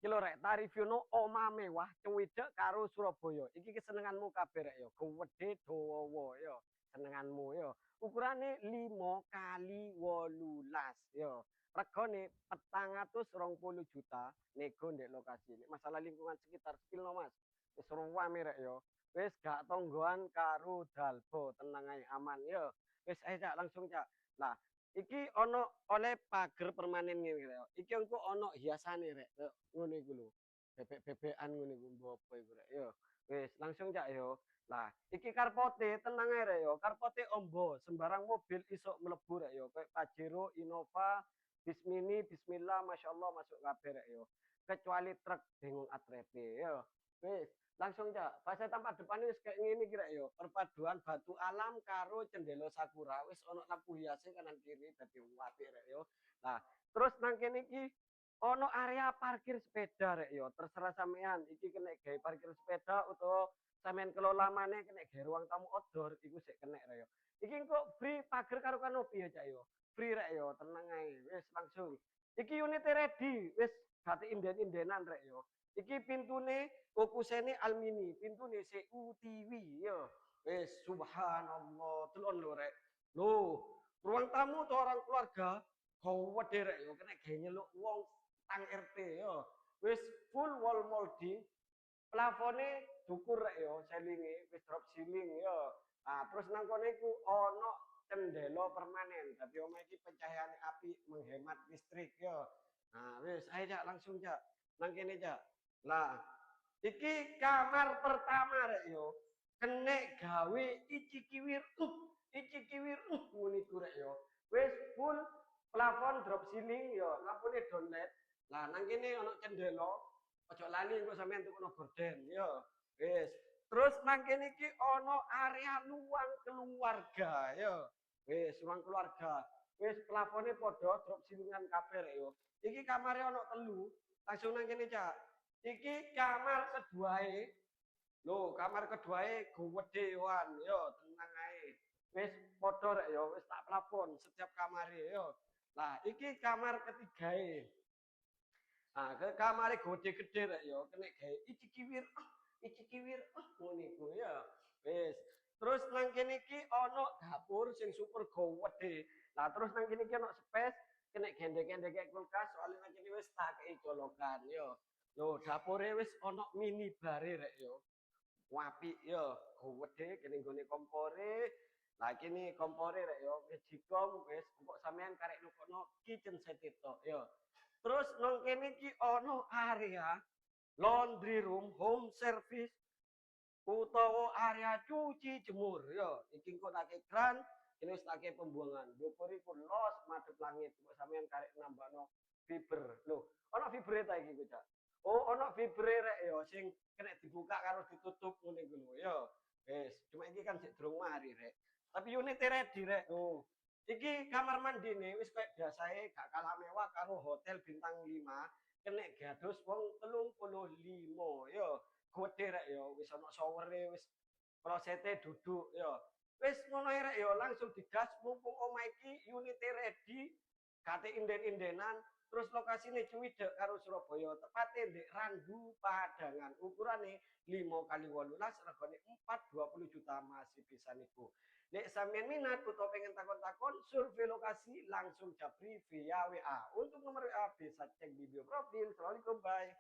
Iki lho rek tarifno omah mewah Cewidek karo Surabaya. Iki kesenenganmu kabeh rek ya. Gedhe dawa ya. Senenganmu ya. Ukurane 5 kali 18 ya. Regane 420 juta nego ndek lokasi. Nek masalah lingkungan sekitar sepilno Mas. Wis ruwame rek ya. Wis gak tonggoan karo dalbo, tenang ae aman ya. Wis ae Cak langsung Cak. Lah iki ono oleh pager permanen ngene rek. Iki engko ono hiasane rek. Ngono iku lho. Bebek-bebekan ngono iku mbok apa iku rek. Yo. Wis langsung Cak yo. Lah, iki karpote tenang ae rek yo. Karpote ombo, sembarang mobil iso mlebu rek yo. Kayak Pajero, Innova, Bismini, Bismillah, Masya Allah masuk kabeh rek yo. Kecuali truk bingung atrepe yo. Wis, langsung Cak. Fase tampak depan wis kayak ngene iki rek yo. Perpaduan batu alam karo cendela sakura. Wis ono lampu hiase kanan kiri dadi apik rek yo. Nah, terus nang kene iki ono area parkir sepeda rek yo. Terserah sampean iki kena gawe parkir sepeda utawa sampean kelola maneh kena gawe ruang tamu outdoor iku sik kena rek yo. Iki kok free pager karo kanopi ya Cak yo. Free rek yo, tenang ae. Wis langsung. Iki unit ready, wis gati inden-indenan rek yo. Iki pintune Kokusene Almini, pintune CUTV yo. Wis subhanallah, telon lho rek. Loh, ruang tamu atau orang keluarga gawede rek yo, kena gawe nyeluk wong tang RT yo. Wis full wall molding, plafone dukur rek yo, selinge wis drop ceiling yo. Nah, terus nang kono iku ono cendela permanen. Dadi omah iki pencahayaane api menghemat listrik yo. Nah, wis ayo Cak langsung Cak. Nang kene Cak. Lah, iki kamar pertama rek yo. Kenek gawe ici kiwir ngono iku rek yo. Wis full plafon drop ceiling yo, lampune down LED. Lah nang kene ono cendela. Ojo lali engko sampean tukokno gorden yo. Wis. Terus nang kene iki ono area luang keluarga yo. Wis ruang keluarga. Wis plafone padha drop ceilingan kabeh rek yo. Iki kamare ono telu. Langsung nang kene Cak. Iki kamar keduae. Lho, kamar keduae gede yoan yo, tenang ae. Wis padha rek yo, wis tak plafon setiap kamare yo. Lah, iki kamar ketigae. Ah, ke kamare gede-gede rek yo, kena gawe iki kiwir ngono iku ya. Wis. Terus nang kene iki ono dapur sing super gede. Lah terus nang kene iki ono space kena gendek-gendek kulkas soalnya nang kene wis tak kei colokan yo. Loh, dapure wis ono mini bare rek yo. Apik yo, gede kene nggone kompore. Lah kene kompore rek yo, wis jikom wis kok sampean karek nukokno kitchen set itu yo. Terus nang kene iki ono area laundry room, home service utawa area cuci jemur yo. Iki kok tak kran, ini wis tak pembuangan. Dopur iku los madhep langit. Kok sampean karek nambahno fiber. Loh, ono fibre ta iki Cak? Oh, ono fibre rek yo sing kena dibuka karo ditutup ngene iku lho yo. Wis, cuma iki kan sik durung mari rek. Tapi unit ready rek. Oh. Iki kamar mandine wis kayak biasae gak kalah mewah karo hotel bintang 5. Kena gados wong 35 yo. Gede rek yo, wis ono showere wis klosete duduk yo. Wis ngono rek yo, langsung digas mumpung omah iki unit ready. Kate inden-indenan terus lokasinya Cewidek karo Surabaya tepatnya di Randu Padangan ukurannya 5 kali 18 regane 420 juta masih bisa niku. Nek sampeyan minat atau pengen takon-takon survei lokasi langsung japri via WA. Untuk nomor WA bisa cek di bio profil. Assalamualaikum, bye.